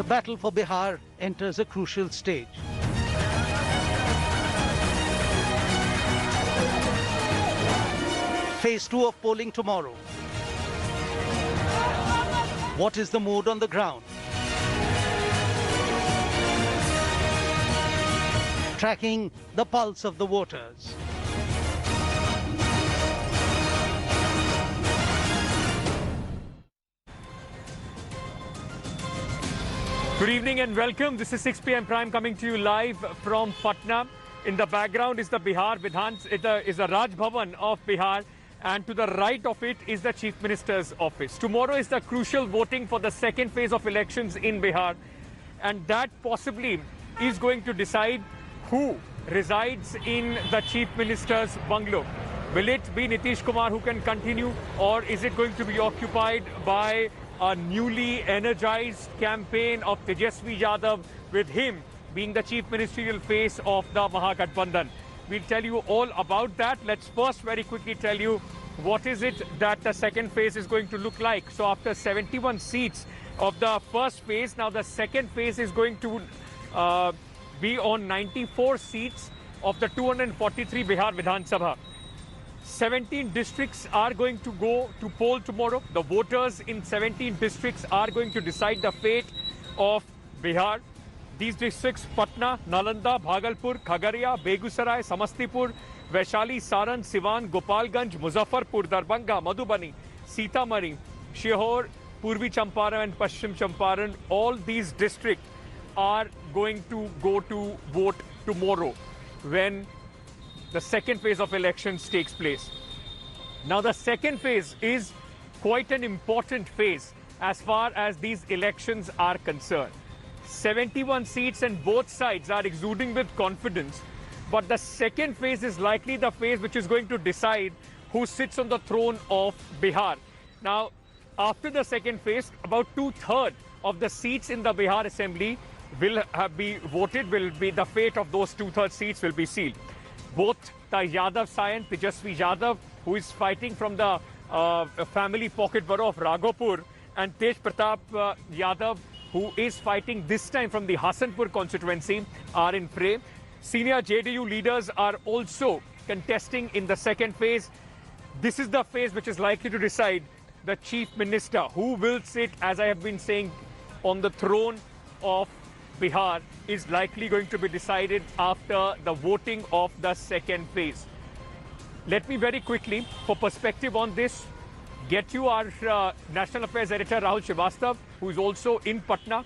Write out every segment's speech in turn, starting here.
The battle for Bihar enters a crucial stage. Phase 2 of polling tomorrow. What is the mood on the ground? Tracking the pulse of the voters. Good evening and welcome. This is 6 p.m. Prime coming to you live from Patna. In the background is the Bihar is the Raj Bhavan of Bihar, and to the right of it is the Chief Minister's office. Tomorrow is the crucial voting for the second phase of elections in Bihar, and that possibly is going to decide who resides in the Chief Minister's bungalow. Will it be Nitish Kumar who can continue, or is it going to be occupied by a newly energized campaign of Tejasvi Yadav, with him being the chief ministerial face of the Mahagathbandhan? We'll tell you all about that. Let's first very quickly tell you what is it that the second phase is going to look like. So after 71 seats of the first phase, now the second phase is going to be on 94 seats of the 243 Bihar Vidhan Sabha. 17 districts are going to go to poll tomorrow. The voters in 17 districts are going to decide the fate of Bihar. These districts: Patna, Nalanda, Bhagalpur, Khagaria, Begusarai, Samastipur, Vaishali, Saran, Siwan, Gopalganj, Muzaffarpur, Darbhanga, Madhubani, Sitamarhi, Shihor, Purvi Champaran and Paschim Champaran. All these districts are going to go to vote tomorrow when the second phase of elections takes place. Now, the second phase is quite an important phase as far as these elections are concerned. 71 seats and both sides are exuding with confidence, but the second phase is likely the phase which is going to decide who sits on the throne of Bihar. Now, after the second phase, about 2/3 of the seats in the Bihar Assembly will be voted, will be the fate of those 2/3 seats will be sealed. Both the Yadav scion, Tejasvi Yadav, who is fighting from the family pocket borough of Raghopur, and Tej Pratap Yadav, who is fighting this time from the Hasanpur constituency, are in fray. Senior JDU leaders are also contesting in the second phase. This is the phase which is likely to decide the Chief Minister, who will sit, as I have been saying, on the throne of Bihar, is likely going to be decided after the voting of the second phase. Let me very quickly, for perspective on this, get you our National Affairs Editor Rahul Srivastav, who is also in Patna.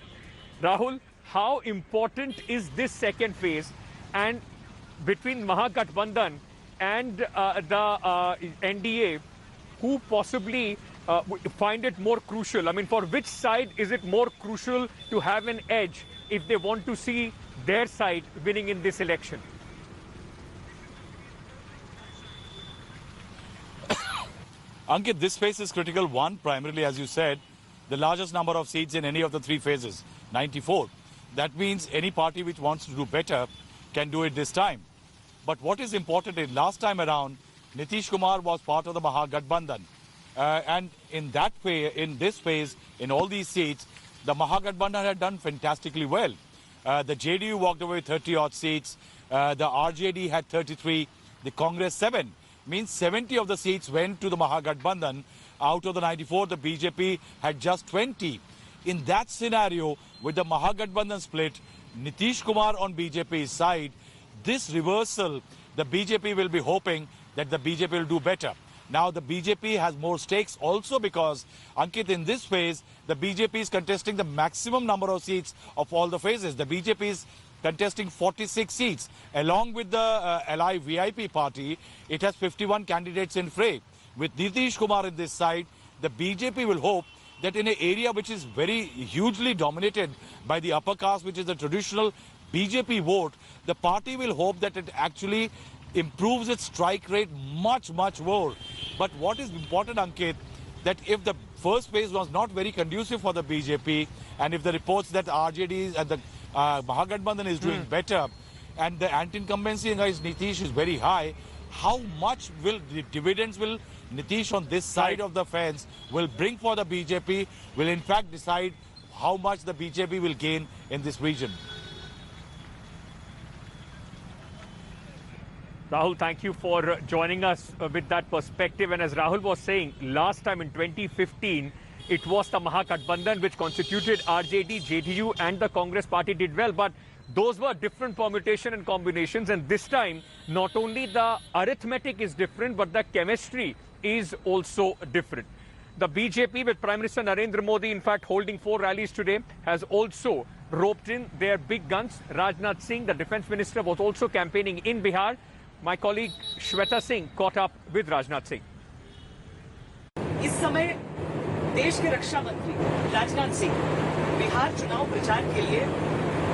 Rahul, how important is this second phase, and between Mahagathbandhan and the NDA, who possibly find it more crucial? I mean, for which side is it more crucial to have an edge if they want to see their side winning in this election? Ankit, this phase is critical. One, primarily, as you said, the largest number of seats in any of the three phases, 94. That means any party which wants to do better can do it this time. But what is important is, last time around, Nitish Kumar was part of the Mahagathbandhan. And in that phase, in this phase, in all these seats, the Mahagathbandhan had done fantastically well. The JDU walked away with 30-odd seats. The RJD had 33. The Congress 7. Means 70 of the seats went to the Mahagathbandhan. Out of the 94, the BJP had just 20. In that scenario, with the Mahagathbandhan split, Nitish Kumar on BJP's side, this reversal, the BJP will be hoping that the BJP will do better. Now, the BJP has more stakes also because, Ankit, in this phase, the BJP is contesting the maximum number of seats of all the phases. The BJP is contesting 46 seats. Along with the Ally VIP party, it has 51 candidates in fray. With Nitish Kumar in this side, the BJP will hope that in an area which is very hugely dominated by the upper caste, which is the traditional BJP vote, the party will hope that it actually improves its strike rate much more. But what is important, Ankit, that if the first phase was not very conducive for the BJP, and if the reports that RJD and the Mahagathbandhan is doing better, and the anti-incumbency against Nitish is very high, how much will the dividends will Nitish on this side of the fence will bring for the BJP will in fact decide how much the BJP will gain in this region. Rahul, thank you for joining us with that perspective. And as Rahul was saying, last time in 2015, it was the Mahagathbandhan which constituted RJD, JDU and the Congress party did well. But those were different permutation and combinations. And this time, not only the arithmetic is different, but the chemistry is also different. The BJP with Prime Minister Narendra Modi, in fact, holding 4 rallies today, has also roped in their big guns. Rajnath Singh, the defense minister, was also campaigning in Bihar. My colleague Shweta Singh caught up with Rajnath Singh. इस समय देश के रक्षा मंत्री राजनाथ सिंह बिहार चुनाव प्रचार के लिए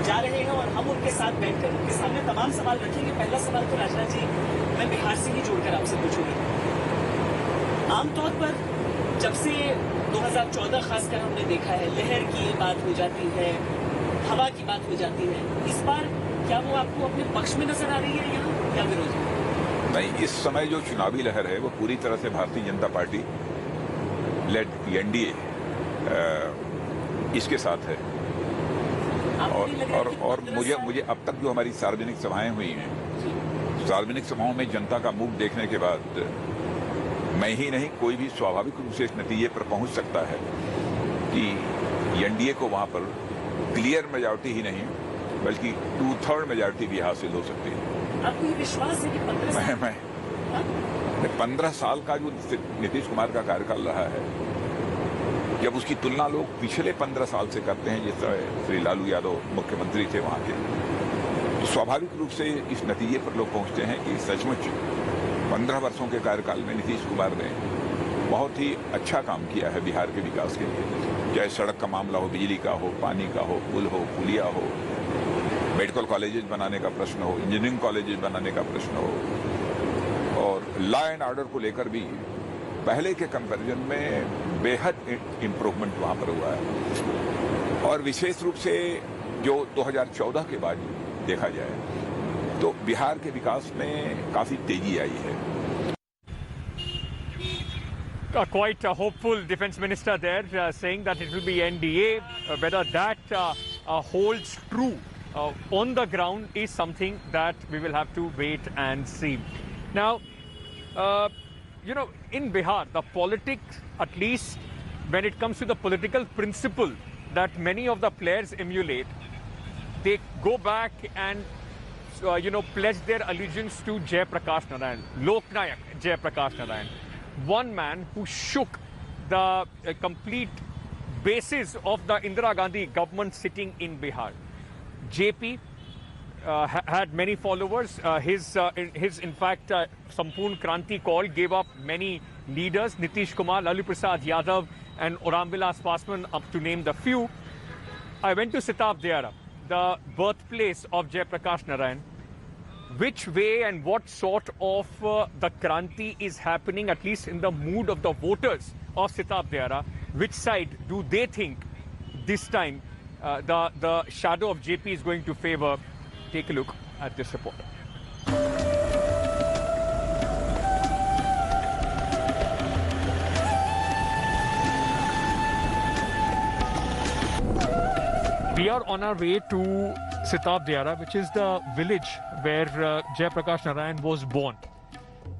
जा रहे हैं और हम उनके साथ बैठकर उनके सामने तमाम सवाल रखेंगे। पहला सवाल तो राजनाथ जी मैं बिहार से ही जोड़कर आपसे पूछूंगी। आमतौर पर जब से 2014 खासकर हमने देखा है, लहर की बात हो जाती है, हवा की बात हो जाती है। इस बार क्या वो आपको अपने पक्ष में नजर आ रही है यहाँ या विरोध में? नहीं, इस समय जो चुनावी लहर है वो पूरी तरह से Bharatiya Janata party lead NDA इसके साथ है। और मुझे अब तक जो हमारी सार्वजनिक सभाएं हुई हैं, सार्वजनिक सभाओं में जनता का मुख देखने के बाद मैं ही नहीं, कोई भी स्वाभाविक रूप से इस नतीजे पर पहुंच सकता है कि एनडीए को वहां पर क्लियर मेजॉरिटी ही नहीं बल्कि 2/3 मेजॉरिटी भी हासिल हो सकती है। आपको ये विश्वास है कि 15 साल का जो नीतीश कुमार का कार्यकाल रहा है, जब उसकी तुलना लोग पिछले 15 साल से करते हैं, जिस तरह श्री लालू यादव मुख्यमंत्री थे वहां के, तो स्वाभाविक रूप से इस नतीजे पर लोग पहुंचते हैं कि सचमुच 15 वर्षों के कार्यकाल में नीतीश कुमार ने बहुत ही अच्छा काम किया है बिहार के विकास के लिए। चाहे सड़क का मामला हो, बिजली का हो, पानी का हो, पुल हो, पुलिया हो, मेडिकल कॉलेजेस बनाने का प्रश्न हो, इंजीनियरिंग कॉलेजेस बनाने का प्रश्न हो, और लॉ एंड ऑर्डर को लेकर भी पहले के कंपैरिजन में बेहद इम्प्रूवमेंट वहां पर हुआ है। और विशेष रूप से जो 2014 के बाद देखा जाए तो बिहार के विकास में काफी तेजी आई है। Quite a hopeful defense minister there, saying that it will be NDA. Whether that holds true on the ground is something that we will have to wait and see. Now, you know, in Bihar, the politics, at least when it comes to the political principle that many of the players emulate, they go back and, you know, pledge their allegiance to Jai Prakash Narayan, Lok Nayak Jai Prakash Narayan. One man who shook the complete basis of the Indira Gandhi government sitting in Bihar. JP had many followers. His in fact, Sampoorn Kranti call gave up many leaders, Nitish Kumar, Lalu Prasad Yadav and Ramvilas Paswan, up to name the few. I went to Sitab Diara, the birthplace of Jai Prakash Narayan. Which way and what sort of the Kranti is happening, at least in the mood of the voters of Sitab Diara? Which side do they think this time the shadow of JP is going to favor? Take a look at this report. We are on our way to Sitab Diara, which is the village where Jai Prakash Narayan was born.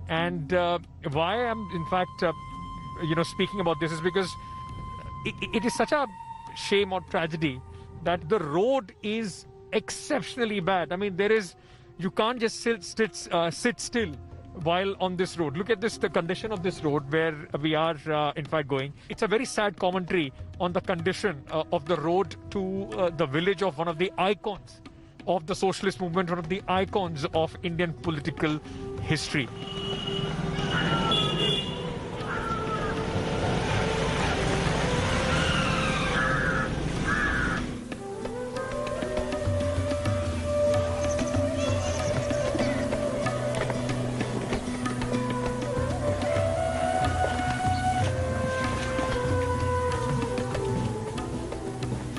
And why I'm in fact, you know, speaking about this is because it is such a shame or tragedy that the road is exceptionally bad. I mean, you can't just sit still while on this road. Look at this, the condition of this road where we are in fact going. It's a very sad commentary on the condition of the road to the village of one of the icons of the socialist movement, one of the icons of Indian political history.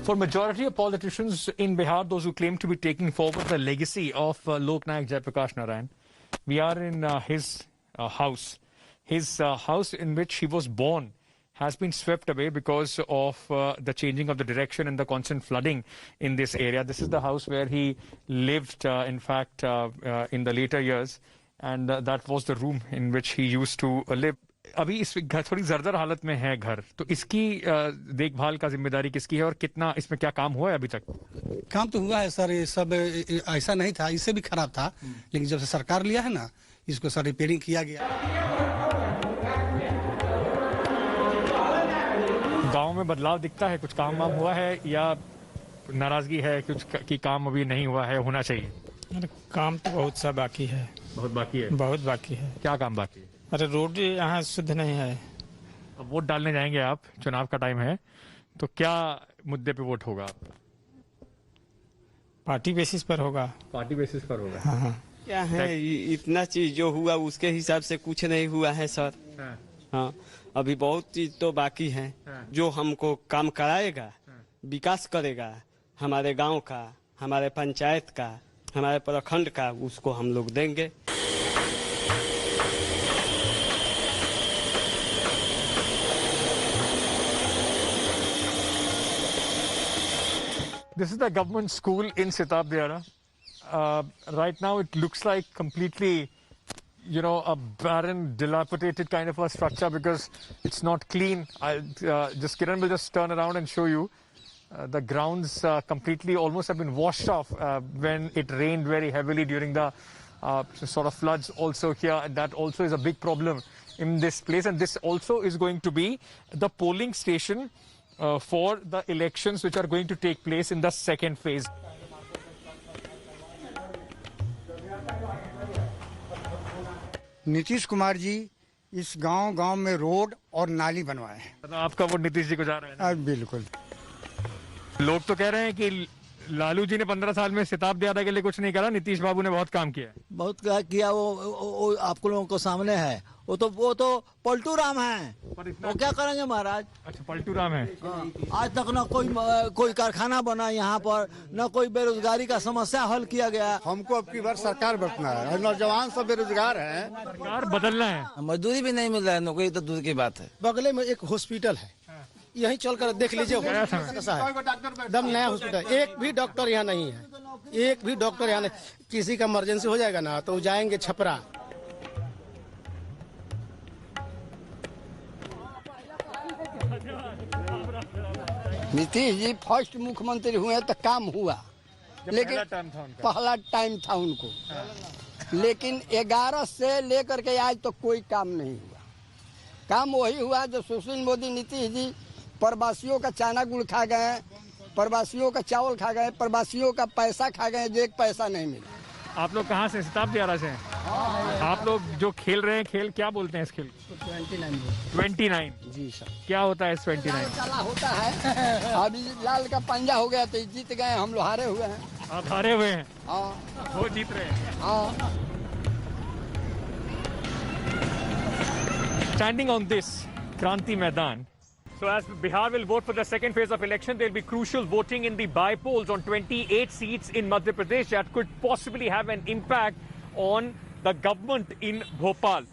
For majority of politicians in Bihar, those who claim to be taking forward the legacy of Lok Nayak Jai Prakash Narayan, we are in his house in which he was born has been swept away because of the changing of the direction and the constant flooding in this area. This is the house where he lived, in fact, in the later years, and that was the room in which he used to live. अभी इस घर थोड़ी जर्जर हालत में है घर, तो इसकी देखभाल का जिम्मेदारी किसकी है और कितना इसमें क्या काम हुआ है अभी तक? काम तो हुआ है सर, ये सब ऐसा नहीं था, इससे भी खराब था, लेकिन जब से सरकार लिया है ना, इसको सर रिपेयरिंग किया गया। गांव में बदलाव दिखता है, कुछ काम वाम हुआ है या नाराजगी है कुछ कि काम अभी नहीं हुआ है, होना चाहिए? अरे काम तो बहुत सा बाकी है, बहुत बाकी है। बहुत बाकी है। क्या काम बाकी है? अरे रोड यहाँ शुद्ध नहीं है। अब वोट डालने जाएंगे आप, चुनाव का टाइम है, तो क्या मुद्दे पे वोट होगा? पार्टी बेसिस पर होगा। पार्टी बेसिस पर होगा। हाँ हाँ। क्या है, इतना चीज जो हुआ उसके हिसाब से कुछ नहीं हुआ है सर। हाँ, अभी बहुत चीज तो बाकी है जो हमको काम कराएगा, विकास करेगा हमारे गांव का, हमारे पंचायत का, हमारे प्रखंड का, उसको हम लोग देंगे। This is the government school in Sitab Diara. Right now it looks like completely, you know, a barren, dilapidated kind of a structure because it's not clean. Kiran will just turn around and show you. The grounds completely almost have been washed off when it rained very heavily during the sort of floods also here. And that also is a big problem in this place. And this also is going to be the polling station for the elections which are going to take place in the second phase. Nitish Kumar ji इस गांव में road और नाली बनवाए हैं। तो आपका vote Nitish ji को जा रहा है ना? बिल्कुल। लोग तो कह रहे हैं कि लालू जी ने 15 साल में सिताब दियारा के लिए कुछ नहीं करा, नीतीश बाबू ने बहुत काम किया है। बहुत क्या किया वो आपको लोगों को सामने है। वो तो पलटू राम है, वो क्या करेंगे महाराज? अच्छा, पलटू राम है। आज तक न कोई कारखाना बना यहाँ पर, न कोई बेरोजगारी का समस्या हल किया गया। हमको अब की बार सरकार बचना है, नौजवान सब बेरोजगार हैं, सरकार बदलना है। मजदूरी भी नहीं मिल रहा है, नौकरी तो दूर की बात है। बगले में एक हॉस्पिटल है, यहीं चलकर देख लीजिए कैसा है, एकदम नया हॉस्पिटल। एक भी डॉक्टर यहाँ नहीं है, एक भी डॉक्टर यहाँ नहीं। किसी का इमरजेंसी हो जाएगा ना तो जाएंगे छपरा। नीतीश जी फर्स्ट मुख्यमंत्री हुए तो काम हुआ, लेकिन पहला टाइम था उनको, लेकिन 11 से लेकर के आज तो कोई काम नहीं हुआ। काम वही हुआ जो सुशील मोदी नीतीश जी प्रवासियों का चाना गुड़ खा गए, प्रवासियों का चावल खा गए, प्रवासियों का पैसा खा गए, जो एक पैसा नहीं मिला। आप लोग कहाँ से? सिताब दियारा से हैं? आप लोग जो खेल रहे हैं, खेल क्या बोलते हैं इस खेल? 29 जी सर। क्या होता है 29? चला होता है। अभी लाल का पंजा हो गया तो जीत गए, हम लोग हारे हुए हैं। आप हारे हुए हैं? हाँ। वो जीत रहे हैं? हाँ। Standing on this Kranti Maidan. So as Bihar will vote for the second phase of election, there will be crucial voting in the by-polls on 28 seats in Madhya Pradesh that could possibly have an impact on the government in Bhopal.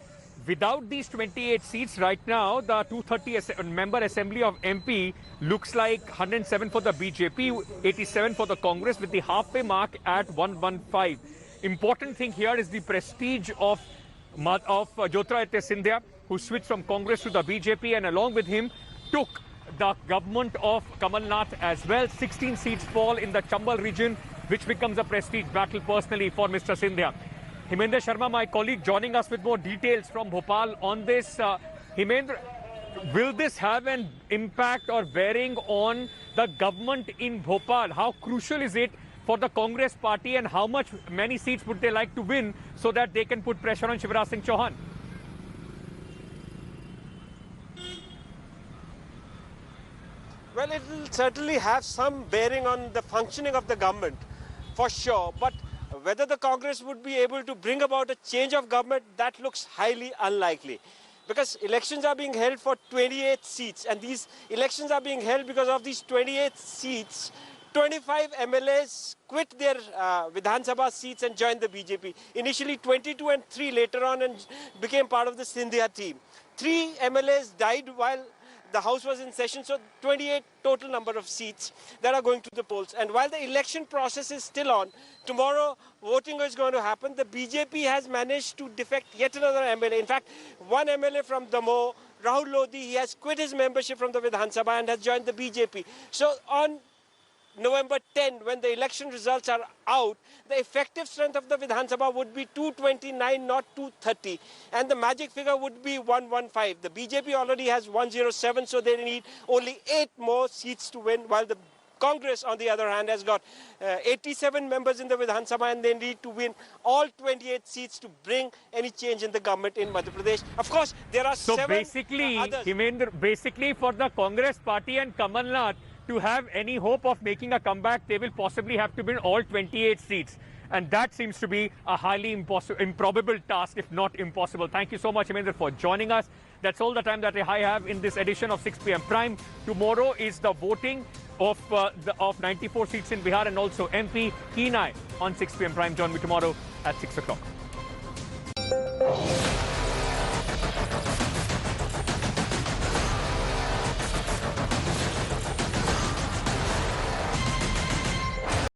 Without these 28 seats right now, the 230 member assembly of MP looks like 107 for the BJP, 87 for the Congress, with the halfway mark at 115. Important thing here is the prestige of Jyotiraditya Scindia, who switched from Congress to the BJP, and along with him took the government of Kamal Nath as well. 16 seats fall in the Chambal region, which becomes a prestige battle personally for Mr. Scindia. Himendra Sharma, my colleague, joining us with more details from Bhopal on this. Himendra, will this have an impact or bearing on the government in Bhopal? How crucial is it for the Congress party, and how many seats would they like to win so that they can put pressure on Shivraj Singh Chauhan? Well, it will certainly have some bearing on the functioning of the government, for sure. But whether the Congress would be able to bring about a change of government, that looks highly unlikely. Because elections are being held for 28 seats, and these elections are being held because of these 28 seats. 25 MLAs quit their Vidhan Sabha seats and joined the BJP. Initially 22 and 3 later on, and became part of the Scindia team. 3 MLAs died while the House was in session, so 28 total number of seats that are going to the polls. And while the election process is still on, tomorrow voting is going to happen. The BJP has managed to defect yet another MLA. In fact, one MLA from Damoh, Rahul Lodhi, he has quit his membership from the Vidhan Sabha and has joined the BJP. So on November 10, when the election results are out, the effective strength of the Vidhan Sabha would be 229, not 230. And the magic figure would be 115. The BJP already has 107, so they need only 8 more seats to win, while the Congress, on the other hand, has got 87 members in the Vidhan Sabha, and they need to win all 28 seats to bring any change in the government in Madhya Pradesh. Of course, there are so 7 basically, others. Hemendra, basically for the Congress party and Kamal Nath to have any hope of making a comeback, they will possibly have to win all 28 seats. And that seems to be a highly improbable task, if not impossible. Thank you so much, Hemendra, for joining us. That's all the time that I have in this edition of 6 p.m. Prime. Tomorrow is the voting of 94 seats in Bihar and also MP. Keen eye on 6 p.m. Prime. Join me tomorrow at 6 o'clock.